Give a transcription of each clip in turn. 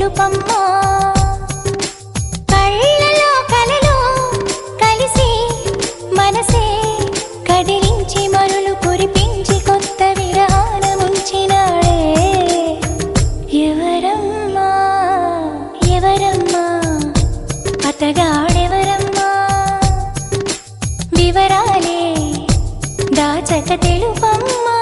తెలుపమ్మా కళ్ళలో కలలో కలిసి మనసే కదిలించి మరులు కురిపించి కొత్త విరహాన ముంచినాడే ఎవరమ్మా ఎవరమ్మా అతగాడెవరమ్మా వివరాలే దాచక తెలుపమ్మా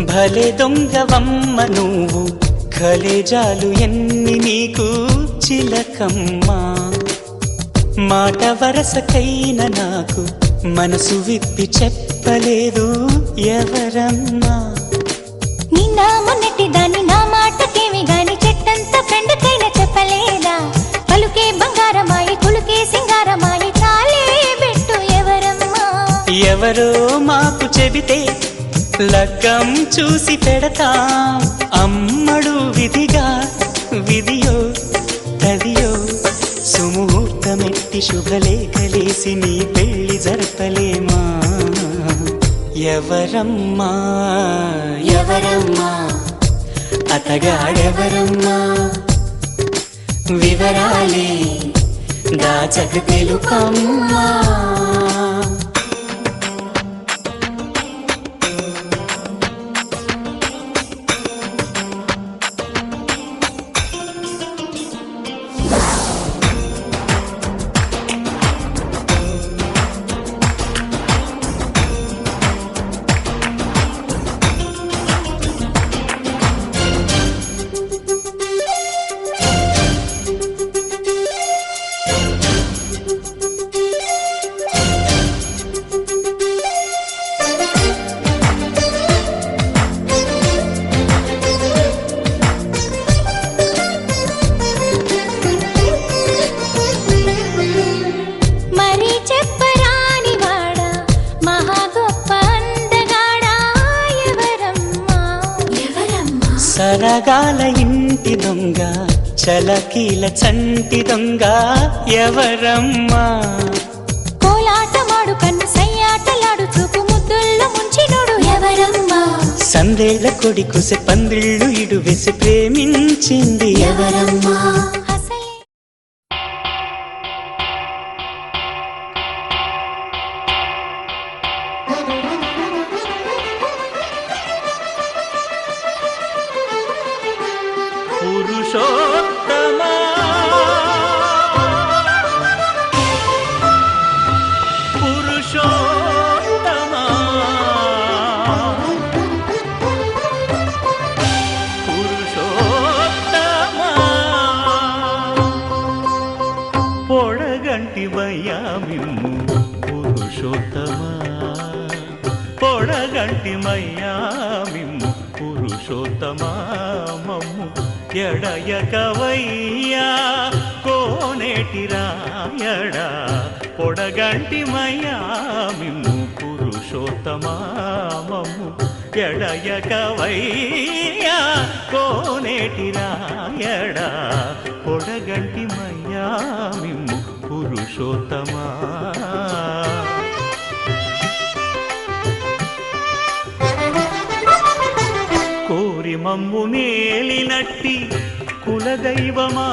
భలే దొంగవమ్మ నువ్వు కలేజాలు ఎన్ని నీకు చిలకమ్మా మాట వరసకైన నాకు మనసు విప్పి చెప్పలేదు ఎవరమ్మా నిన్న మొన్నటి దాన్ని నా మాటకేమి గాని చెట్టంత ఫ్రెండ్కైనా చెప్పలేదా పలుకే బంగారమాయి కులుకే సింగారమాయి చాలే పెట్టు ఎవరమ్మా ఎవరో మాకు చెబితే లగ్గం చూసి పెడతాం అమ్మడు విధిగా విధియో తదియో సుముహూర్తమెట్టి శుభలేఖలేసి నీ పెళ్లి జరపలేమా ఎవరమ్మా ఎవరమ్మా అతగాడెవరమ్మా వివరాలే దాచక తెలుపమ్మా సరగాల ఇంటి దొంగ చలకీల చంటి దొంగ ఎవరమ్మా కోలాటమాడు కన్ను సయ్యాటలాడు చూపు ముద్దుల్లో ముంచినోడు ఎవరమ్మా సందేళ్ల కొడి కుసె పందిళ్ళు ఇడు వేసి ప్రేమించింది ఎవరమ్మా పురుషోత్తమా పురుషోత్తమా పురుషోత్తమా పొడగంటివయ్యా మిమ్ము పురుషోత్తమా పొడగంటిమయ్యా మిమ్ము పురుషోత్తమా మమ్ము ఎడయకవయ్యా కోనేటి రాయడా పొడగంటిమయ్యా మిమ్ము పురుషోత్తమా మమ్ము ఎడయకవయ్యా కోనేటి రాయడా పొడగంటిమయ్యా మిమ్ము పురుషోత్తమా కోరి మమ్ము నేలినట్టి కులదైవమా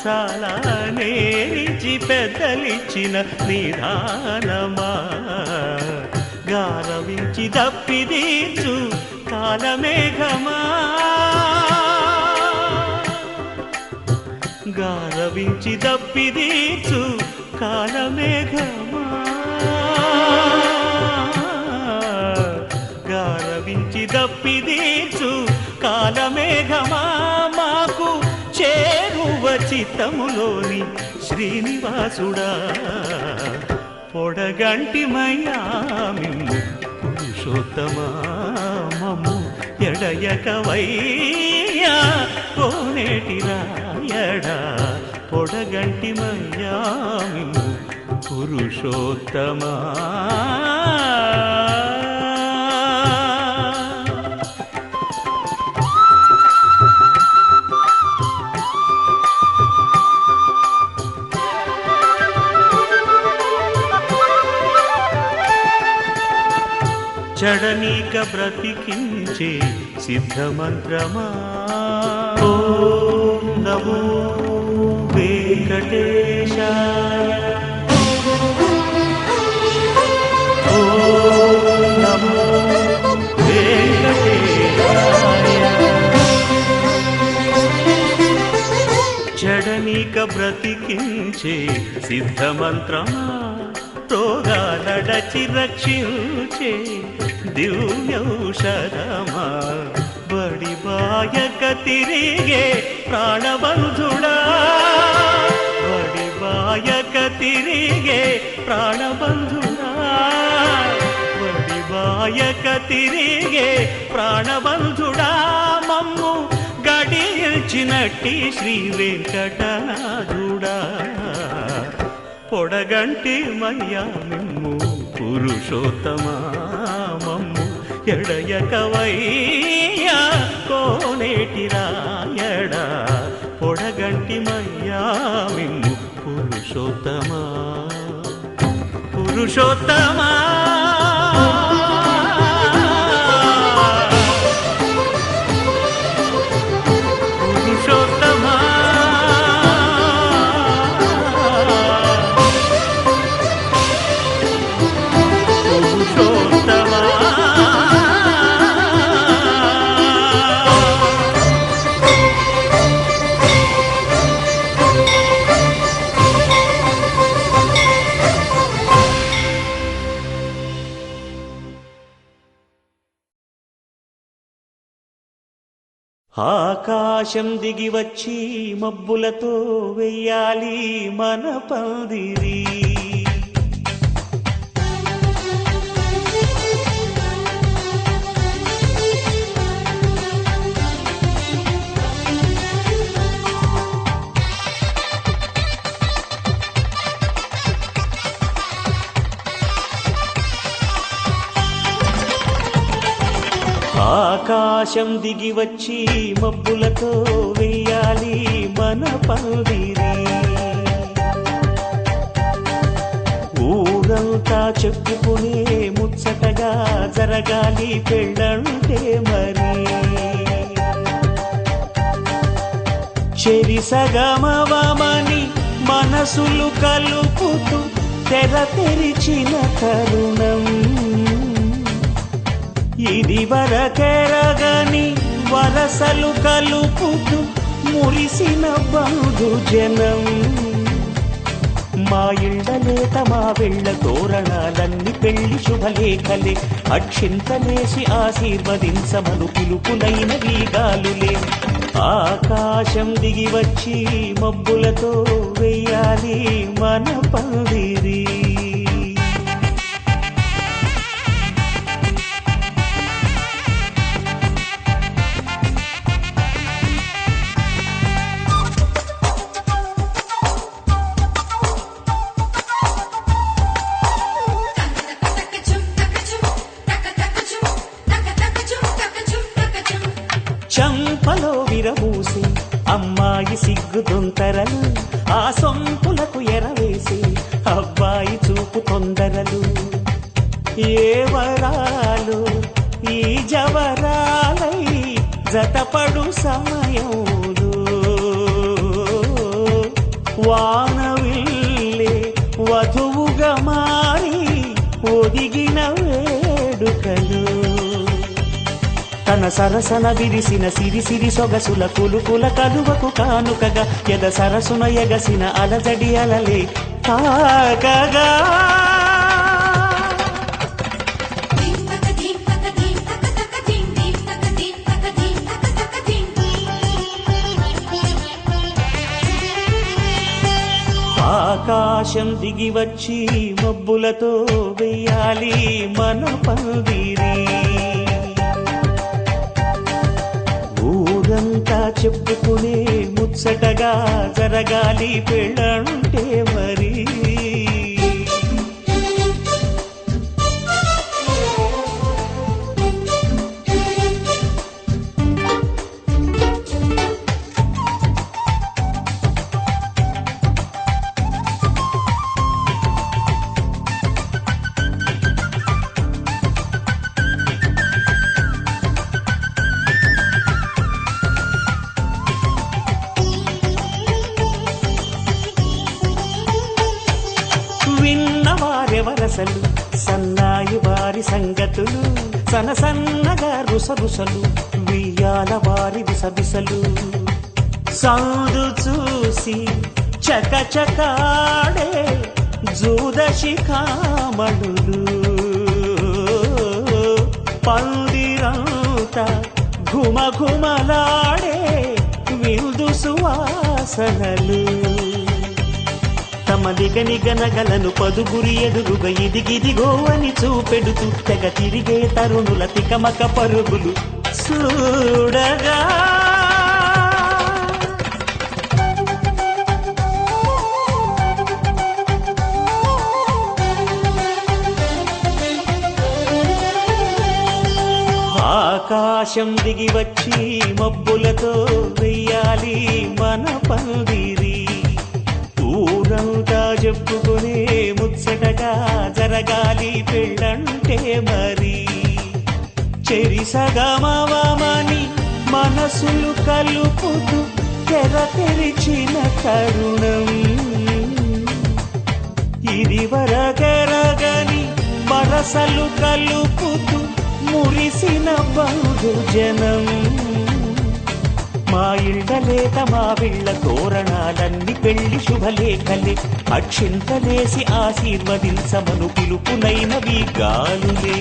చాలా నేరిచి పెద్దలిచ్చిన నిదానమా గారవించి దప్పిదీర్చు కాలమేఘమా గారవించి దప్పిదీర్చు కాలమేఘమా గారవించి దప్పిదీర్చు కాలమేఘమా మాకు చేరువ చిత్తములోని శ్రీనివాసుడా పొడగంటి మయ్యా మిమ్ము పురుషోత్తమా మమ్ము ఎడయకవయ్యా కోనేటి రాయడా పొడగంటి మయ్యా మిమ్ము పురుషోత్తమా చడనీక బ్రతికించే సిద్ధమంత్రమా ఓం నమో వెంకటేశాయ ఓం నమో వెంకటేశాయ చడనీక బ్రతికించే సిద్ధమంత్రమా రోగాలడచి రక్షించే దివ్యౌషధమా బడి బాయక తిరిగే ప్రాణబంధుడా బడి బాయక తిరిగే ప్రాణబంధుడా బడి బాయక తిరిగే ప్రాణబంధుడా మమ్ము గడిచినట్టి శ్రీ వెంకటనాథుడా పొడగంటి మయ్యా మిమ్ము పురుషోత్తమా మమ్ము ఎడయకవయ్యా కోనేటి రాయడా పొడగంటి మయ్యా మిమ్ము పురుషోత్తమా పురుషోత్తమా పురుషోత్తమా ఆకాశం దిగి వచ్చి మబ్బులతో వెయ్యాలి మన పందిరి ఆకాశం దిగి వచ్చి మబ్బులతో వెయ్యాలి మన పందిరి ఊరంతా చెప్పుకునే ముచ్చటగా జరగాలి పెళ్ళంటే మరి చెరిసగమవమని మనసులు కలుపుతూ తెర తెరిచిన తరుణం ఇది వరకెరగని వరసలు కలుపుతూ మురిసిన బంధుజనం మా ఇళ్ళలేత మా వెళ్ళ తోరణాలన్నీ పెళ్లి శుభలేఖలే అక్షింతలేసి ఆశీర్వదించమను పిలుపులైన వీగాలులే ఆకాశం దిగి వచ్చి మబ్బులతో వెయ్యాలి మన పందిరి చంపలో విరబూసి అమ్మాయి సిగ్గుదొంతరలు ఆ సొంపులకు ఎరవేసి అబ్బాయి చూపు తొందరలు ఏ వరాలు ఈ జవరాలై జతపడు సమయంలో వానవిల్లే వధువుగా మారి ఒదిగిన వేడుకలు తన సరసన విరిసిన సిరిసిరి సొగసుల కులుకుల కలువకు కానుకగా ఎద సరసున ఎగసిన అలజడి అలలే తాగగా ఆకాశం దిగి వచ్చి మబ్బులతో వెయ్యాలి మన పందిరి. ఊరంతా చెప్పుకునే ముచ్చటగా జరగాలి పెళ్ళంటే మరి. విన్నవారెవరసలు సన్నాయి వారి సంగతులు, సనసన్నగా రుసరుసలు వియ్యాల వారి విసవిసలు. సౌదు చూసి చకచకాడే జూదశిఖామణులు, పందిరంతా ఘుమఘుమలాడే విందు సువాసనలు. తమ నిగనిగనగలను పదుగురి ఎదురుగా ఇదిగిదిగో అని చూపెడుతూ తెగ తిరిగే తరుణుల తికమక పరుగులు చూడగా. ఆకాశం దిగి వచ్చి మబ్బులతో వెయ్యాలి మన పందిరి. ఊరంతా చెప్పుకునే ముచ్చటగా జరగాలి పెళ్ళంటే మరి. చెరిసగమవమని మనసులు కలుపుతూ తెర తెరిచిన తరుణం, ఇది వరకెరగని వరసలు కలుపుతూ మురిసిన బహుజనం. మా ఇళ్ళలేత మా వీళ్ళ తోరణాలన్నీ పెళ్లి శుభలేఖలే, అక్షింతలేసి ఆశీర్వదించమను పిలుపునైనవి గాలులే.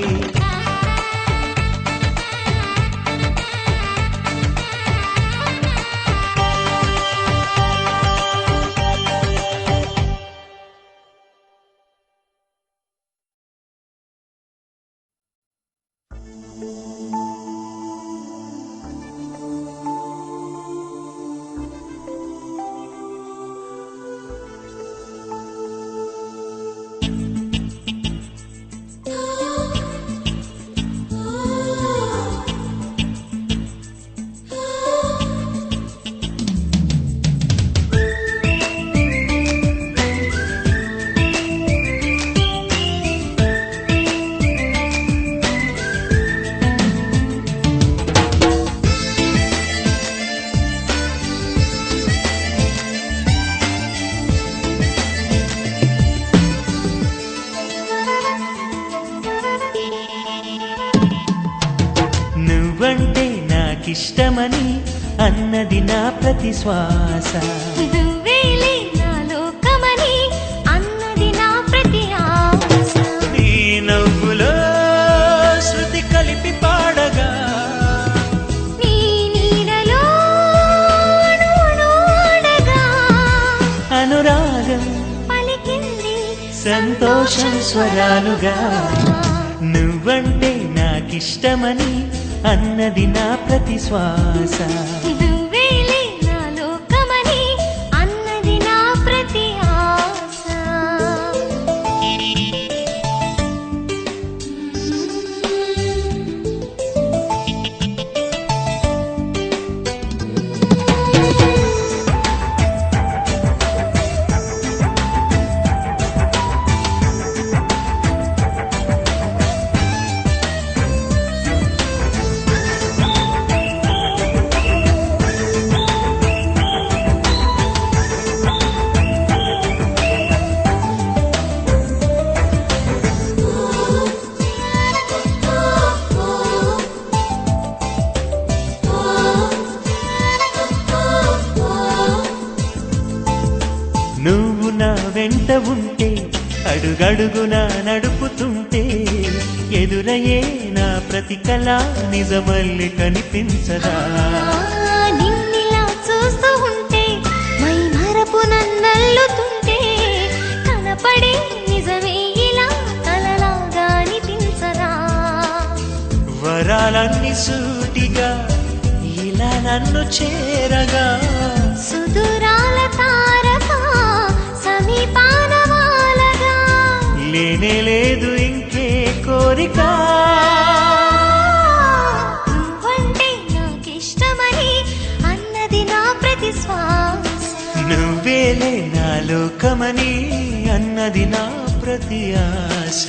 నువ్వంటే నాకిష్టమని అన్నది నా ప్రతి శ్వాస, నువ్వేలే నా లోకమని అన్నది నా ప్రతి ఆశ. నీ నవ్వులో శృతి కలిపి పాడగా, నీ నీడలో అణువణువడగా అనురాగం పలికింది సంతోషం స్వరాలుగా. నువ్వంటే నాకిష్టమని అన్నది నా ప్రతి శ్వాస, నువ్వేలే నా లోకమని అన్నది నా ప్రతి ఆశ. నువ్వు నా వెంట ఉంటే అడుగడుగునా నడుపుతుంటే ఎదురయ్యే నా ప్రతి కళ నిజమల్లి కనిపించదా. నిన్నిలా చూస్తూ ఉంటే మై మరపు నన్నల్లుతుంటే స్వరాలన్నీ సూటిగా ఇలా నన్ను చేరగా సుదూరాల తారక సమీపాన వాలగా లేనే లేదు ఇంకే కోరిక నువ్వంటే నాకిష్టమని అన్నది నా ప్రతి శ్వాస నువ్వేలే నా లోకమని అన్నది నా ప్రతి ఆశ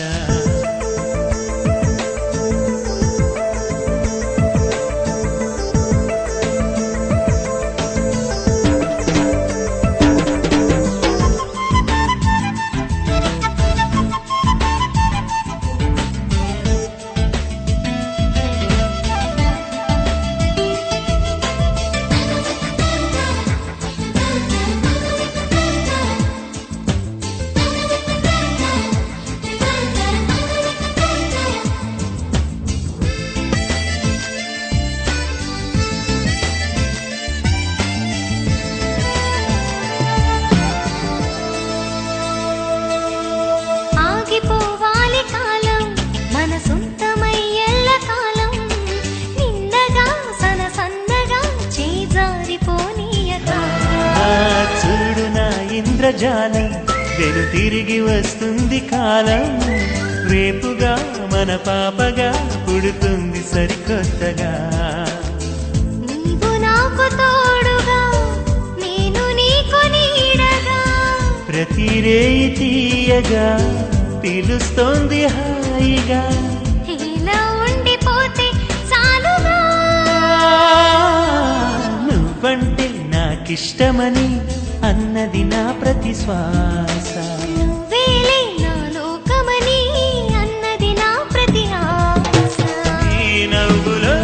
ఆగిపోవాలి కాలం మన సొంతమై ఎల్లకాలం నిన్నగా సన్నగా చేజారిపోనీయగా చూడు నా ఇంద్రజాలం వెను తిరిగి వస్తుంది కాలం రేపుగా మన పాపగా పుడుతుంది సరికొత్తగా నీవు నాకు తోడుగా నేను నీకు నీడగా ప్రతి రేయి తీయగా పిలుస్తోంది హాయిగా ఇలా ఉండిపోతే చాలుగా నువ్వంటే నాకిష్టమని అన్నది నా ప్రతి శ్వాస నువ్వేలే నా లోకమని అన్నది నా ప్రతి ఆశ ఈ నవ్వులో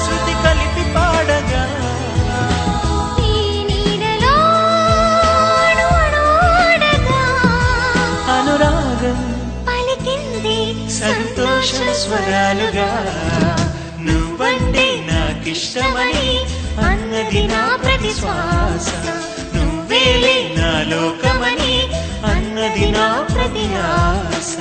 శృతి కలిపి పాడగా నీ నీడలో అణువణువడగా అనురాగం పలికింది సంతోష స్వరాలుగా నువ్వంటే నాకిష్టమని అన్నది నా ప్రతి శ్వాస నువ్వేలే నా లోకమని అన్నది నా ప్రతి ఆశ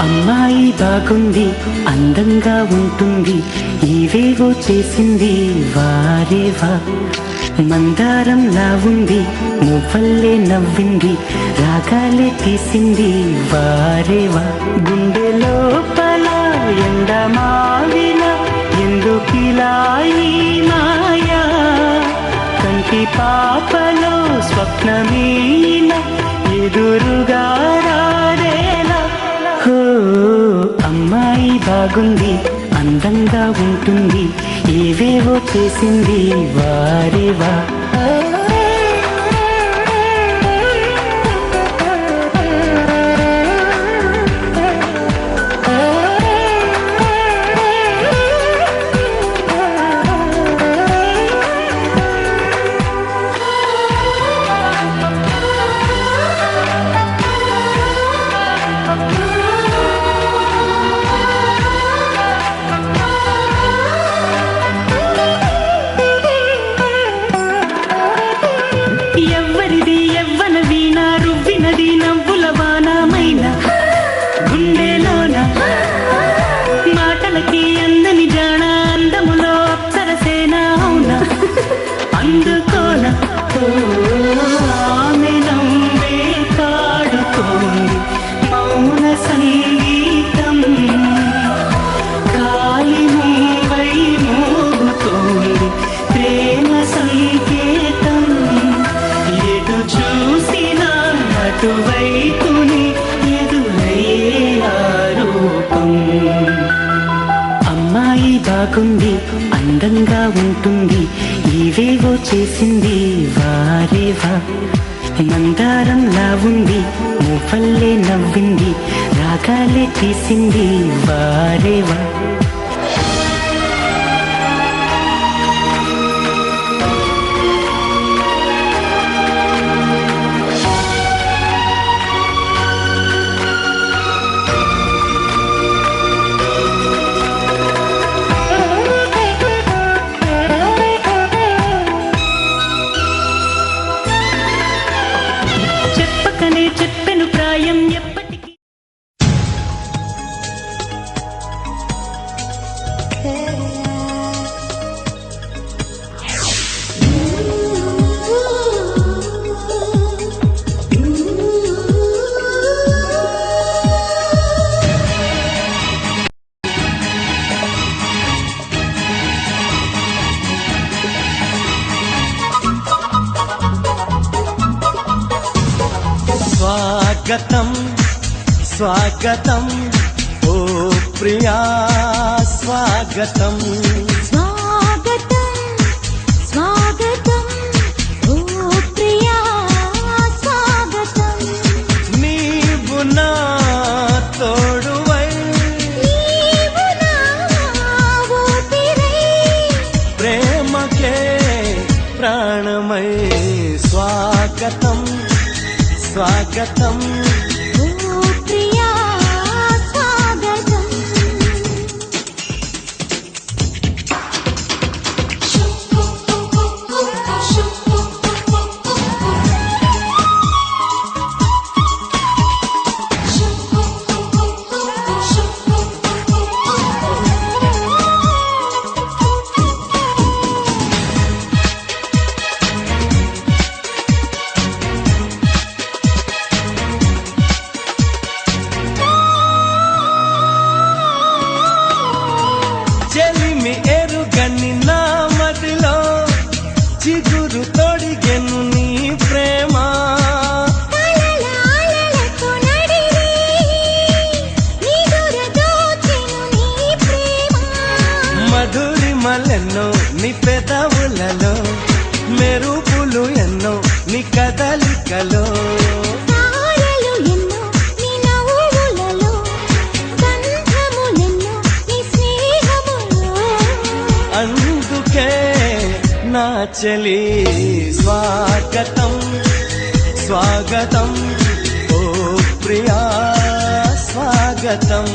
అమ్మాయి బాగుంది అందంగా ఉంటుంది ఇవేవో చేసింది వారేవా మందారంలా ఉంది నువ్వల్లే నవ్వింది రాగాలే తీసింది వారేవా గుండె లోపల ఎండమావిన ఎందుకిలా ఈ మాయా కంటి పాపలో స్వప్నమీన ఎదురుగా రారేలా హో అమ్మాయి బాగుంది అందంగా ఉంటుంది ఏవేవో చేసింది వారేవా ఎవ్వరిది ఎవ్వన వీణ రువ్వినది నవ్వుల వానమైన గుండెలోన మాటలకి అందని జాణ అందములో అప్సరసేన అవునా అందుకోన ఆమె నవ్వే కాడుతోంది మౌన సంగీతం కాలి మూవై మోగుతోంది ప్రేమ సంకేతం ఎటు చూసినా అటువైపుని ఎదురయ్యే రూపం అమ్మాయి బాగుంది అందంగా ఉంటుంది ఇవేవో చేసింది వారేవా మందారంలా ఉంది ముఫల్లే నవ్వింది రాగాలే తీసింది వారేవా చెప్పకనే చెప్పెను ప్రాయం ఎప్పటికీ స్వాగతం స్వాగతం ఓ ప్రియా స్వాగతం స్వాగతం స్వాగతం ఓ ప్రియా స్వాగతం నీవు నా తోడువై నీవు నా ఊపిరై ప్రేమకే ప్రాణమై స్వాగతం స్వాగతం ఓ ప్రియా స్వాగతం చెలిమి ఎరుగని నా మదిలో చిగురు తొడిగెను నీ ప్రేమ కలలాలలతో నడిరే నిదుర దోచెను నీ ప్రేమ మధురి మలెన్నో నీ పెదవులలో మెరుపులు ఎన్నో నీ కదలికలో తారలు ఎన్నో నీ నవ్వులలో గంధములెన్నో నీ స్నేహములో అందుకే నా చెలి స్వాగతం స్వాగతం ఓ ప్రియా స్వాగతం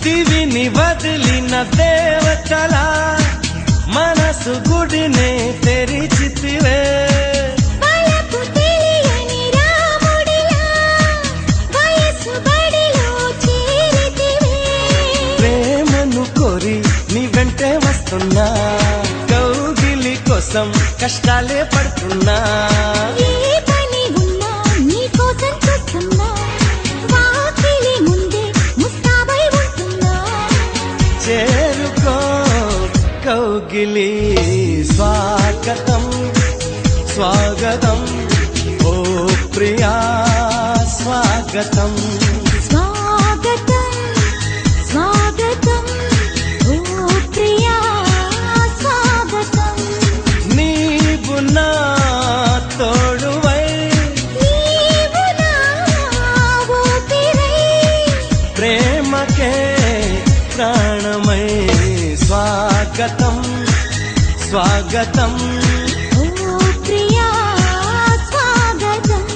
దివిని వదిలిన దేవతల మనసు గుడినే తెరిచితివే వలపు తెలియని రాముడిలా వయసు బడిలో చేరితివే ప్రేమను కోరి నీ వెంటే వస్తున్నా కౌగిలి కోసం కష్టాలే పడుతున్నా ఏ పని ఉన్నా నీ కోసం చూస్తున్నా వాకిలి ముందే ముస్తాబై ఉంటున్నా చేరుకో కౌగిలి స్వాగతం స్వాగతం ఓ ప్రియా స్వాగతం స్వాగతం స్వాగతం స్వాగతం ఓ ప్రియా స్వాగతం నీవు నా తోడువై నీవు నా ఊపిరై ప్రేమకే ప్రాణమై స్వాగతం స్వాగతం ఓ ప్రియా స్వాగతం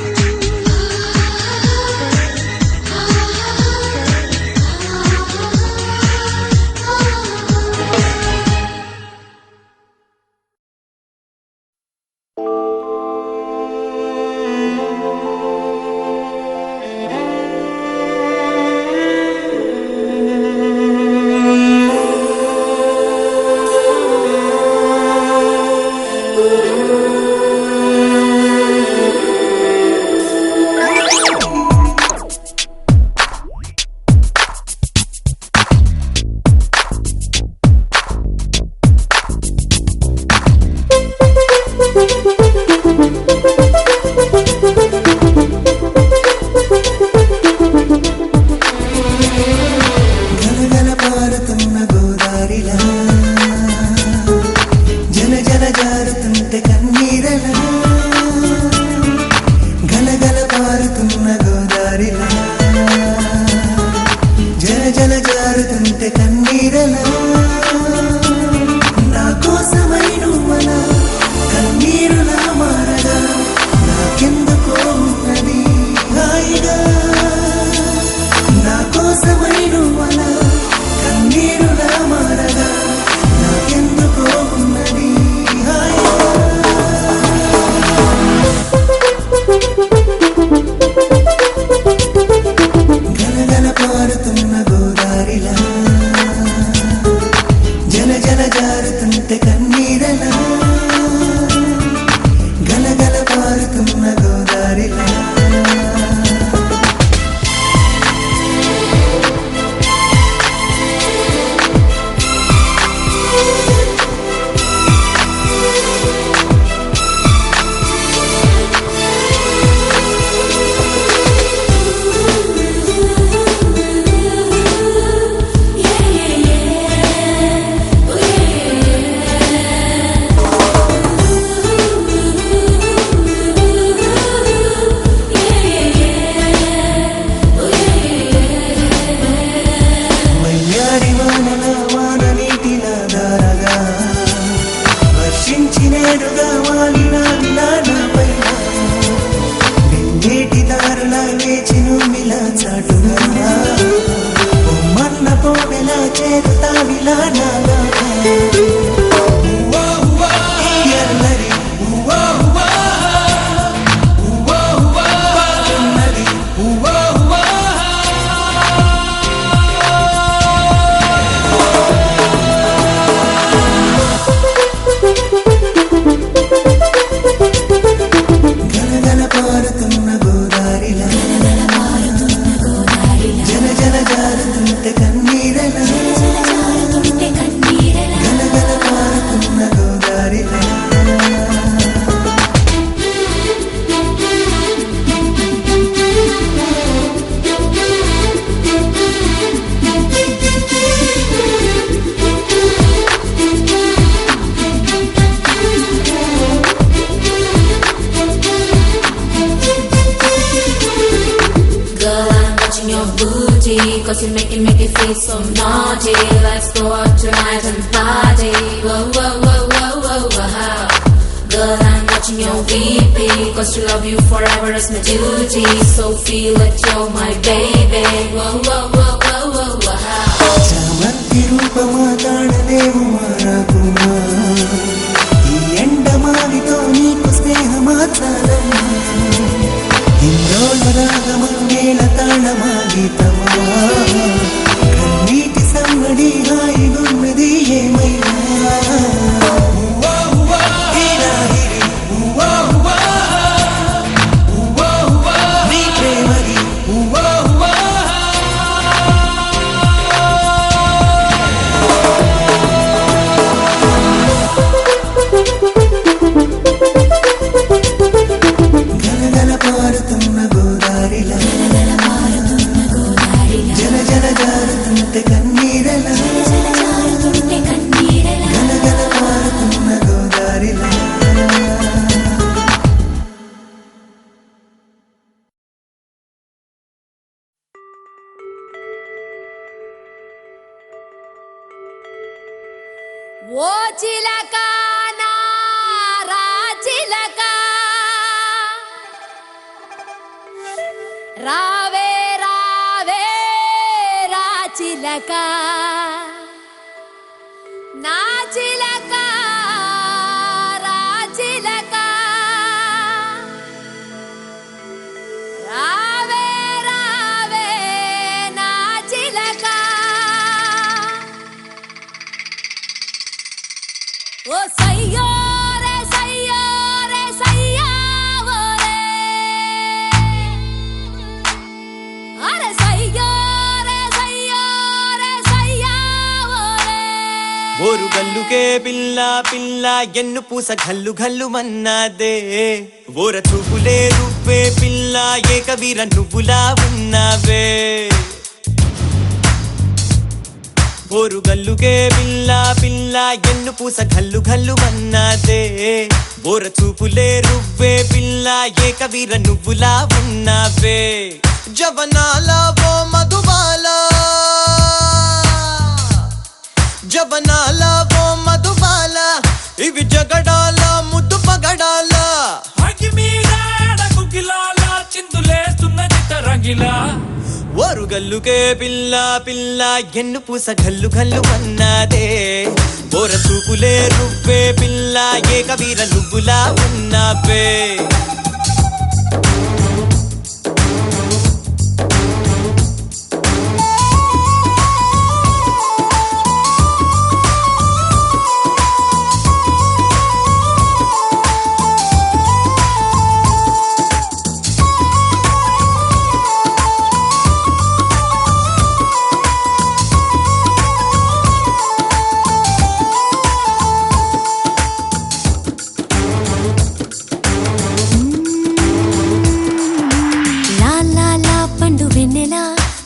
గలగల పారుతున్న గోదారిలా జల జల జారుతుంటే కన్నీరలా గలగల పారుతున్న గోదారిలా జల జల జారుతుంటే కన్నీరలా నా కోసమై నువ్వలా కన్నీరులా మారగా నాకెందుకో ఉన్నది హాయిగా నా కోసమై నువ్వలా కన్నీరులా మారగా నాకెందుకో ఉన్నది హాయిగా గలగల పారుతున్న గోదారిలా జల జల జారుతుంటే కన్నీరలా గలగల పారుతున్న గోదారిలా వయ్యారి వానల వాన నీటిలా దారగా వర్షించినేడుగా వాలిన విలానపైన వెండేటి దారులా లేచి నువ్విలా చాటుగా బొమ్మన్న పోవెలా చేరుతా విలానాగా ఎల్లరి పాడున్నది గలగల పారుతున్న గోదారిలా జల జల జారుతుంటే కన్నీరలా గలగల పారుతున్న గోదారిలా Girl, I'm watching your booty, cause you make it feel so naughty. Let's go out tonight and party. Whoa, whoa, whoa, whoa, whoa, whoa. Girl, I'm watching your VP, cause to love you forever is my duty. So feel it, you're my baby. Whoa, whoa, whoa, whoa, whoa, whoa. చామంతి రూపమా తాడలేవు మారాకుమా ఈ ఎండమావితో నీకు స్నేహమాచాలమ్మా ఇంద్రోళ రాగమంగేళ తాళమా గీతమా కన్నీటి సంగడి హాయిగున్నది ఏమైనా నీ ప్రేమది గలగల పారుతున్న గోదారిలా ఓ చిలక నా రాచిలక రావే రావే రాచిలక నా చిలక రాచిలక రావే రావే నా చిలక ఓ సయ్యోరే సయ్యోరే సయ్యావోరే అరే సయ్యోరే సయ్యోరే సయ్యావోరే ఓరు గల్లుకే పిల్ల పిల్ల ఎన్ను పూస గల్లు గల్లు మన్నాదే ఓర చూపులే రువ్వే పిల్ల ఏకవీర నువ్వులా ఉన్నావే ఓరు గల్లుకే పిల్ల పిల్ల ఎన్ను పూస గల్లు గల్లు మన్నాదే ఓర చూపులే రువ్వే పిల్ల ఏకవీర నువ్వులా ఉన్నావే జవనాల ఓ మధుబాల జవనాల ఓ మధుబాల ఇవి జగడాల ముద్దు పగడాల అగి మీద కుకిలాల చిందులేస్తున్న చిత్తరంగిలా ఓరు గల్లుకే పిల్ల పిల్ల ఎన్ను పూస గల్లు గల్లు అన్నాదే ఓర చూపులే రువ్వే పిల్ల ఏకవీర నువ్వులా ఉన్నావే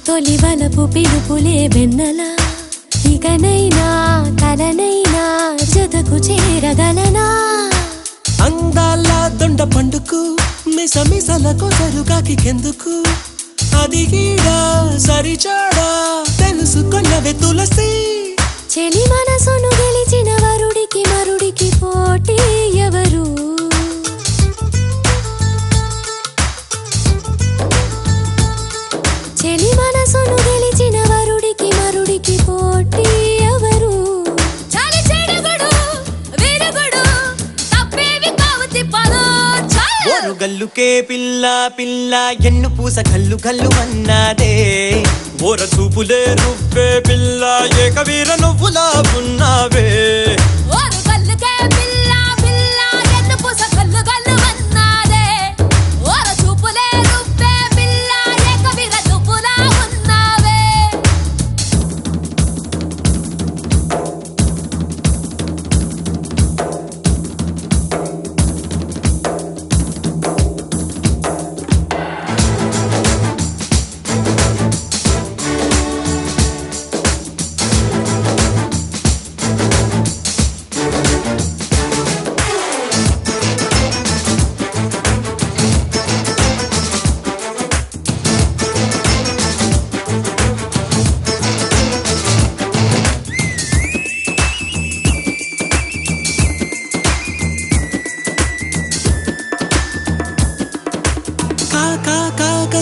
తొలి వలపు పిలుపులే వెన్నెల ఇకనైనా కలనైనా జతకు చేరగలనా అందాల దొండ పండుకు మిస మిసల కొసరుగాకి కెందుకు అది గీడా సరిచాడా తెలుసుకున్నవే తులసి చెలి మనసును గెలిచిన వరుడికి మరుడికి పోటీ ఎవరు చెలి మనసును గెలిచిన వరుడికి మరుడికి పోటీ ఎవరు చాలి చెడుగుడు విరుగుడు తప్పేవి కావు తిప్పలు ఓరు గల్లుకే పిల్ల పిల్ల ఎన్ను పూస గల్లు గల్లు అన్నాదే ఓర చూపులే రువ్వే పిల్ల ఏకవీర నువ్వులా ఉన్నావే ఓరు గల్లుకే పిల్ల పిల్ల ఎన్ను పూస గల్లు గల్లు అన్నాదే ఓర చూపులే రువ్వే పిల్ల ఏకవీర నువ్వులా ఉన్నావే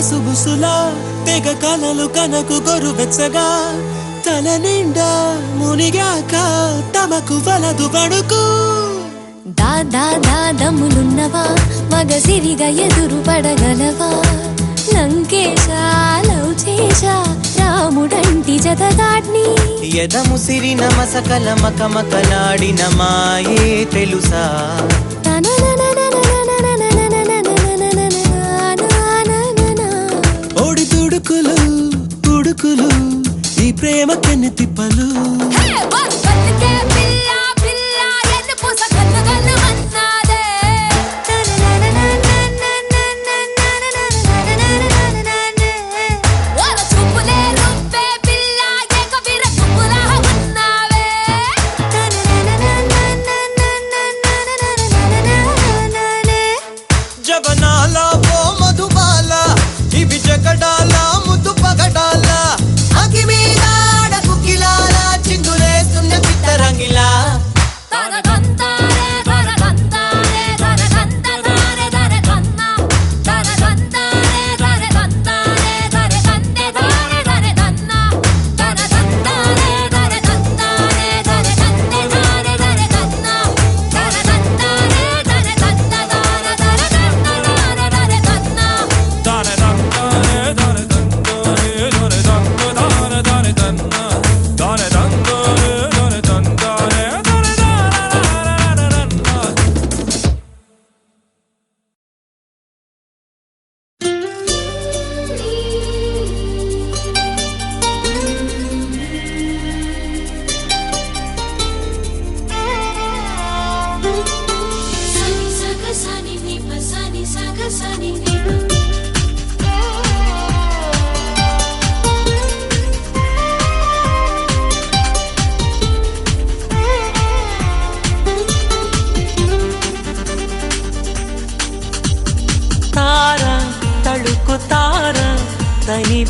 సుబుసులా తెగ కలలు కనకు గొరు వెచ్చగా తల నిండా మునిగాక తమకు వలదు పడుకు దాదా దాదములున్నవా మగసిరిగా ఎదురు పడగలవా లంకేశా లవ్ చేశా రాముడంటి జతదాడ్ని ఎదముసిరిన మసకల మకమకలాడిన మాయే తెలుసా ఓడి తుడుకులు ఉడుకులు ఈ ప్రేమ కెన్ని తిప్పలు ఓరు గల్లుకే పిల్ల పిల్ల ఎన్ను పూస గల్లు గల్లు అన్నాదే ఓర చూపులే రువ్వే పిల్ల ఏకవీర నువ్వులా ఉన్నావే జవనాల ఓ మధుబాల ఇవి జగడాల ముద్దు పగడాల అగి మీద కుకిలాల చిందులేస్తున్న చిత్తర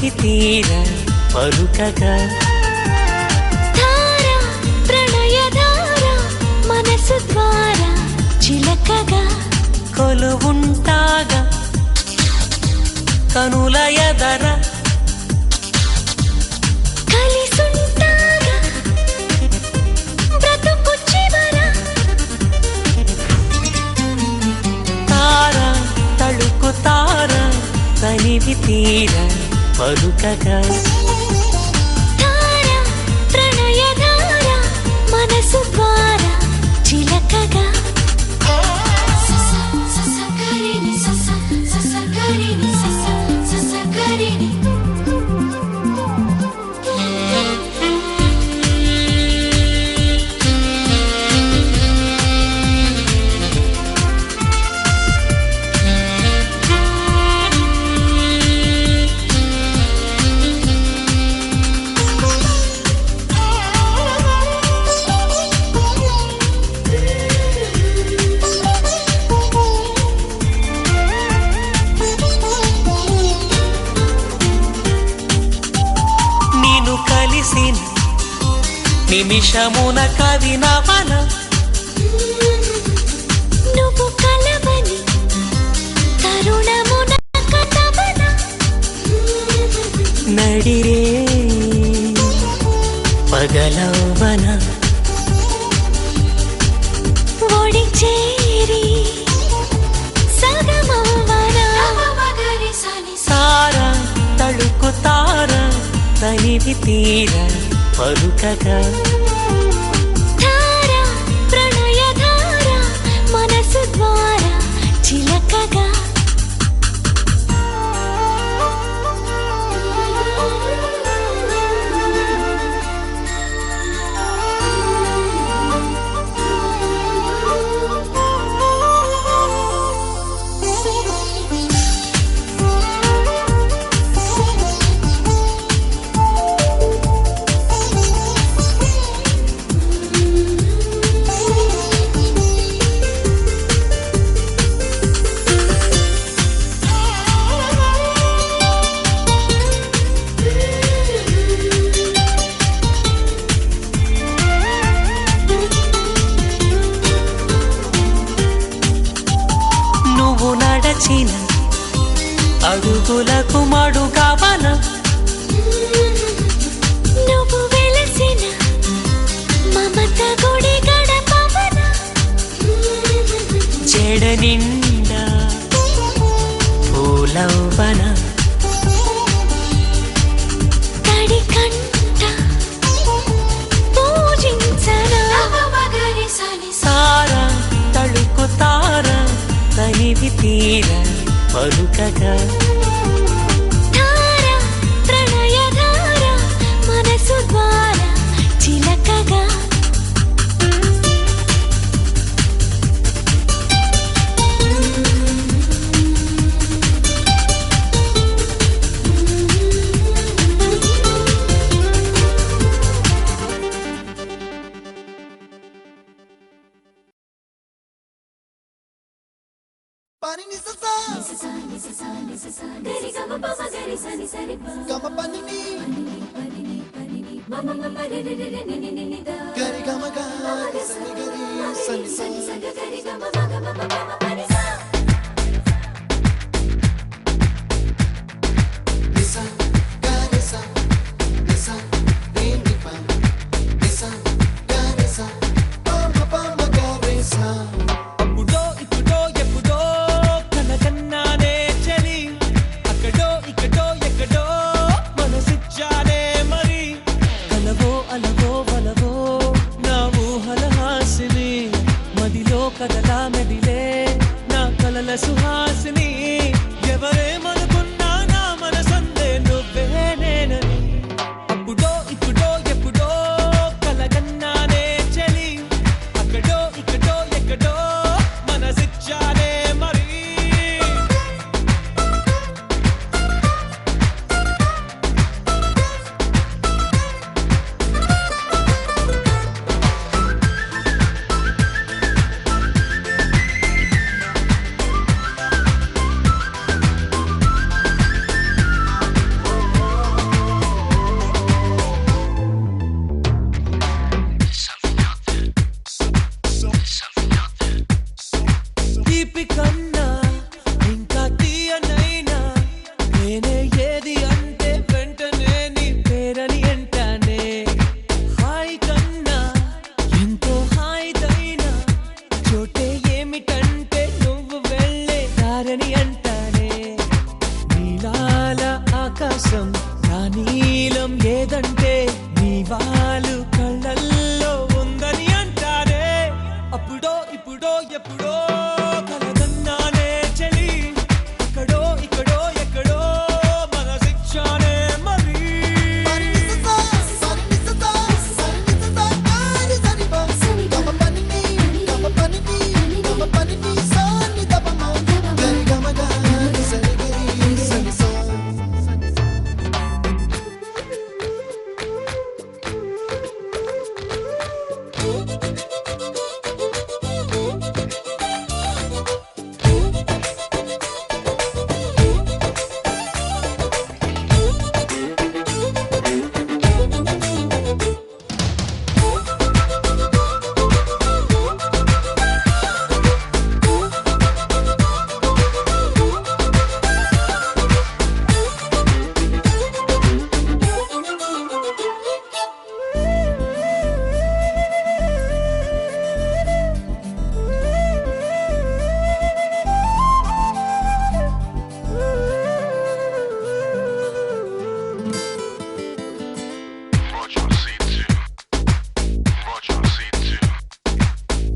తనివి తీర పలుకగా ధార ప్రణయధార మనసు ద్వారా చిలకగా కొలువుంటాగా కనుల ఎదర కలిసుంటాగా బ్రతుకు చివర తార తళుకు తార తనివి తీర పలుకగా ధార ప్రణయధార మనసు ద్వారా చిలకగా నిమిషమున కవినవన నువ్వు కలవని తరుణమున కథవన నడిరే పగలవన ఒడి చేరి సగమవన తార తళుకు తార తనివి తీర పలుకగా ధార ప్రణయధార మనసు ద్వారా చిలకగా నడచిన అడుగులకు మడుగవన నువ్వు వెలసిన మమత గుడి గడపవన చెడ నిండా పూలవన తడి కంట పూజించనా తార తళుకు తార తనివి తీర పలుకగా ధార ప్రణయధార మనసు ద్వారా చిలకగా అప్పుడో ఇప్పుడో ఎప్పుడో కనకన్నానే చలి అక్కడో ఇక్కడో ఎక్కడో మనసిచ్చానే మరి కలవో అలవో వలవో నా ఊహల హాసిని మదిలో కదలా మెదిలే ఏదంటే నీ వాళ్ళు కళ్ళల్లో ఉందని అంటారే అప్పుడో ఇప్పుడో ఎప్పుడో కలగన్నానే చలి అక్కడో ఇక్కడో ఎక్కడో మన శిక్షానే మరి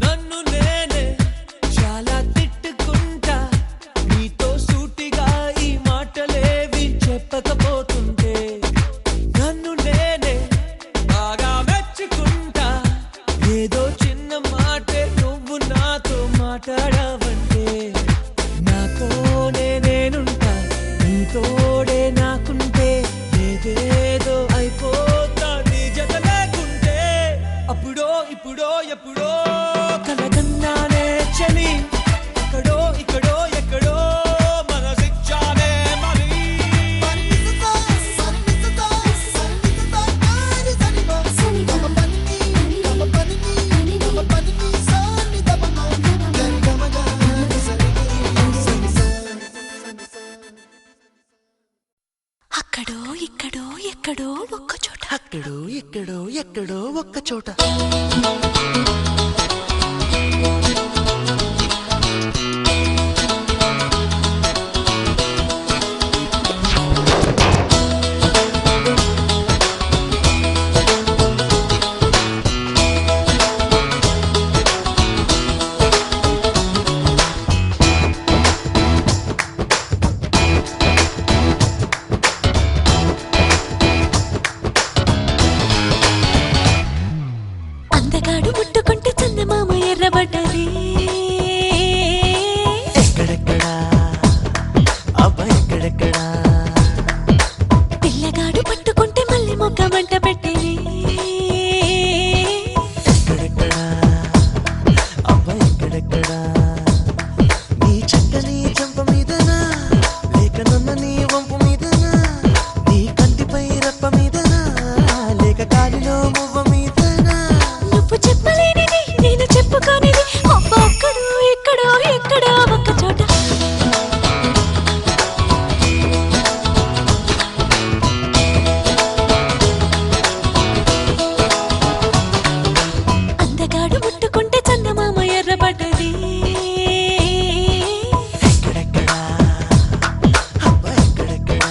నన్ను నేనే చాలా తిట్టుకుంటా నీతో సూటిగా ఈ మాటలేవి చెప్పకపోతుంటే నన్ను నేనే బాగా మెచ్చుకుంటా ఏదో చిన్న మాటే నువ్వు నాతో మాట్లాడవంటే నాతోనే నేనుంటా నీ తోడే నాకుంటే ఏదేదో అయిపోతా నీ జత లేకుంటే అప్పుడో ఇప్పుడో ఎప్పుడో కలగన్నానే చలి అక్కడో ఇక్కడో ఎక్కడో మన శిక్షానే మరి అక్కడో ఇక్కడో ఎక్కడో ఒక్క చోట అక్కడో ఇక్కడో ఎక్కడో ఒక్క చోట అందగాడు ముట్టుకుంటే చందమామ ఎర్రబడ్డది ఎక్కడెక్కడా అబ్బా ఎక్కడెక్కడా పిల్లగాడు పట్టుకుంటే మళ్ళీ మొక్క మంట పెట్టేది ఎక్కడెక్కడా అబ్బా ఎక్కడెక్కడా నీ చక్కని చెంప మీదనా లేక నన్న నీ వంపు మీదనా నీ కంటిపై రెప్ప మీదనా లేక కాలిలో మువ్వ మీదనా నువ్వు చెప్పలేనిది నేను చెప్పుకోనిది అబ్బా అక్కడో ఇక్కడో ఎక్కడో ఒక్క చోట అందగాడు ముట్టుకుంటే చందమామ ఎర్రబడ్డది ఎక్కడెక్కడా అబ్బా ఎక్కడెక్కడా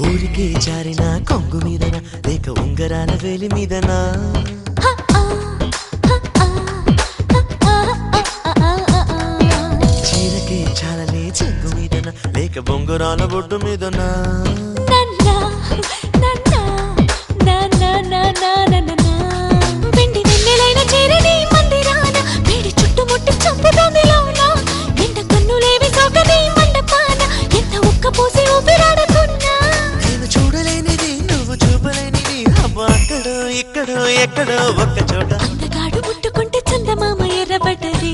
ఊరికే జారిన కొంగు మీదనా లేక ఉంగరాల వేలి మీదనా చీరకే చాలలే చెంగు మీదనా లేక బొంగురాల బొడ్డు మీదనా వెండి వెన్నెలైన చేరని మందిరాన వేడి చుట్టుముట్టి చంపుతోంది లోన ఎండ కన్నులేవి సోకని మండపాన ఎంత ఒక్క పోసి ఊపిరాడుతున్నా నేను చూడలేనిది నువ్వు చూపలేనిది అబ్బా అక్కడో ఇక్కడో ఎక్కడో ఒక్క చోట అందగాడు ముట్టుకుంటే చందమామ ఎర్రబడ్డది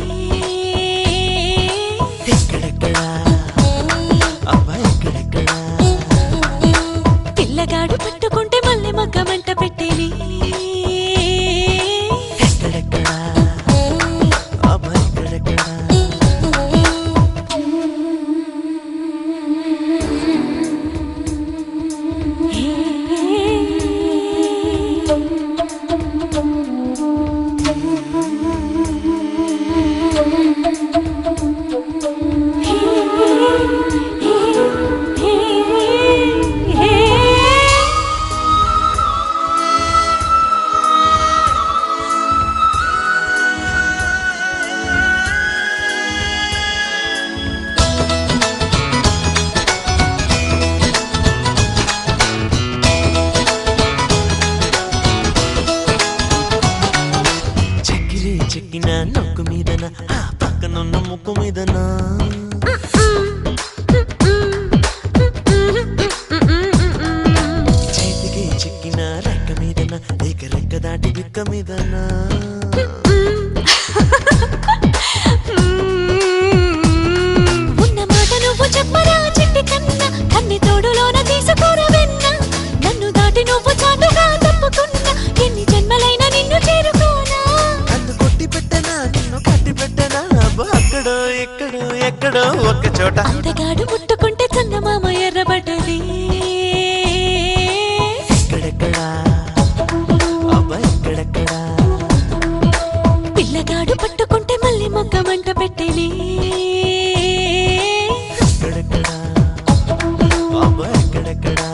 ఎక్కడెక్కడా అబ్బా ఎక్కడెక్కడా పిల్లగాడు పట్టుకుంటే మళ్ళీ మగ్గ మంట పెట్టేది ఎక్కడ చెక్కిన నొక్కు మీదన ఆ పక్కనున్న ముక్కు మీదనా చేతికి చెక్కిన రెక్క మీదన ఏక రెక్క దాటి బిక్క మీదనా ఉన్న మాట నువ్వు చెప్పరా చిట్టి కన్నా కన్ని తోడులోన తీసుకోరా వెన్న నన్ను దాటి నువ్వు చాటుగా తప్పుకున్నా ఎన్ని జన్మలైనా నిన్ను చేరుకోనా నన్ను కొట్టి పెట్టనా నిన్ను కట్టి పెట్టనా అబ్బా అక్కడో ఎక్కడో ఎక్కడో ఒక్క చోట అందగాడు ముట్టుకుంటే చందమామ ఎర్రబడ్డది ఎక్కడెక్కడా అబ్బా ఎక్కడెక్కడా పిల్లగాడు పట్టుకుంటే మళ్ళీ మొక్క మంట పెట్టేది ఎక్కడెక్కడా అబ్బా ఎక్కడెక్కడా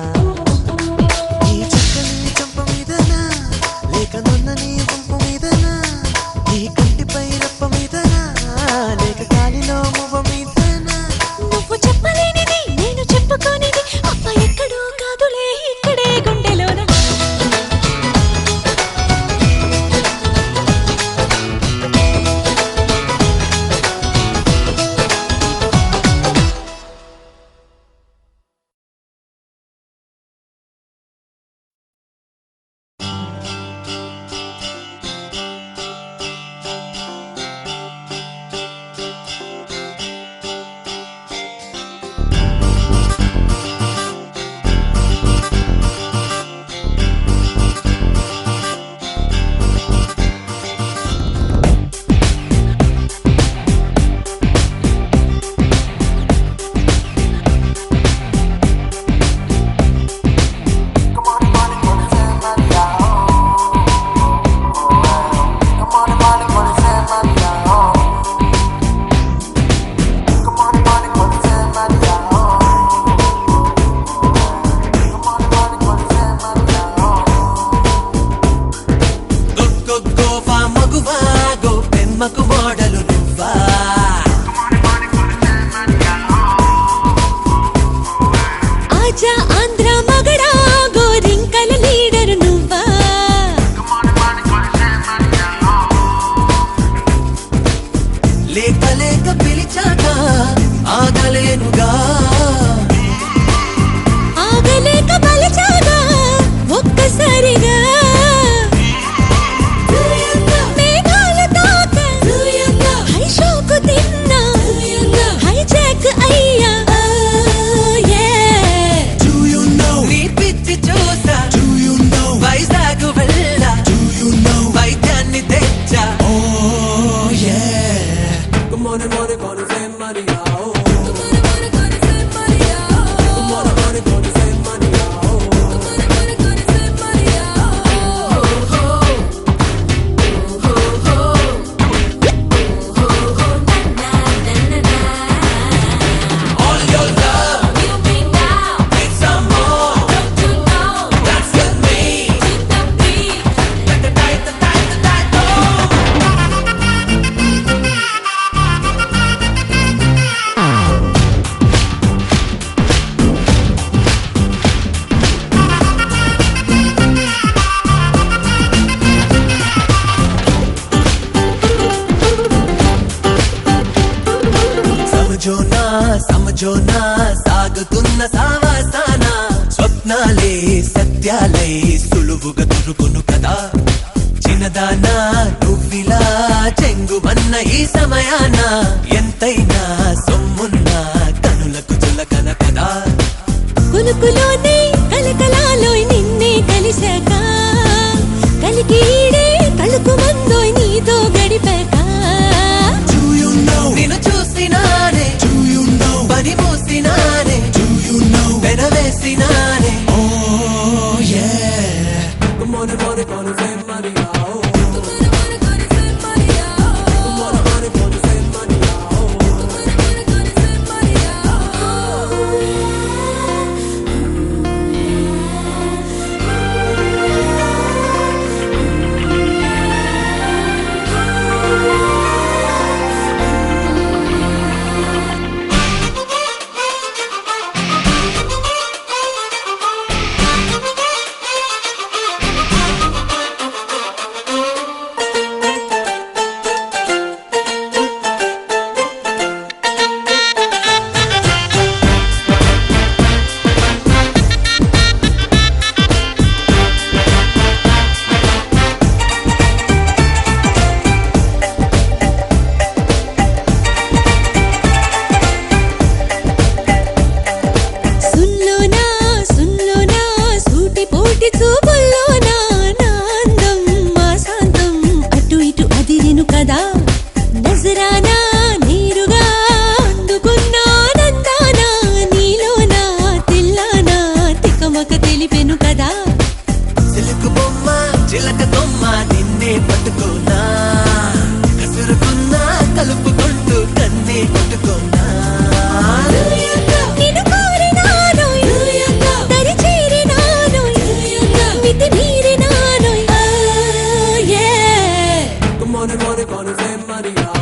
ఈ చక్కని చంప మీదనా లేక నున్నని గుంపు మీదనా ఈ కంటిపై రప్ప మీదనా లేక గాలిలో మువ్వ మీదనా నువ్వు చెప్పలేనిది నేను చెప్పుకోనిది అప్ప ఎక్కడో కాదులే ఇక్కడే గుండెలోన గోవా మగువా గో పెమ్మకు మోడలు నువ్వా ఆజా ఆంధ్ర మగడా గోరింకల లీడర్ నువ్వా లేక లేక పిలిచాక ఆగలేనుగా ఆగలేక బలచాగా ఒక్కసారిగా మేఘాల తాక హై షోకు తిన్నా హైజాక్ అయ్యా Do you know నీ పిచ్చి చూసా Do you know వైజాగ్ వెళ్ళా Do you know వైద్యాన్ని తెచ్చా Oh yeah Good morning morning gonna say money oh Good morning morning gonna say money oh All your love you bring down need some more don't you know that's with me keep the beat like the tight సమజోనా సాగుతున్న సావాసాన స్వప్నాలే సత్యాలై సులువుగా దొరుకును కదా చిన్నదానా నువ్విలా చెంగుమన్న ఈ సమయాన ఎంతైనా సొమ్మున్న కనులకు చులకన కదా కులుకులోనే కలకలాలోయ్ నిన్నే కలిశాక కలికీడే కలుకు మందోయ్ నీతో గడిపాక Do you know నిన్ను చూసినానే Do you know పని మూసినానే Do you know వెనవేసినానే Oh yeah Good morning morning gonna say money oh Good morning morning gonna say money oh Good morning morning gonna say money oh Good morning morning gonna say money oh కదా నజరానా నేరుగా అందుకున్నా నందానా నీలోనా తెల్లానా తికమక తెలిపెను కదా silk బొమ్మ చిలక కొమ్మ నిన్నే పట్టుకోనా కసురుకున్నా కలుపుకుంటూ కన్నే కొట్టుకోనా నిన్ను కోరినాను దరి చేరినాను మితి మీరినాను Come on, say Maria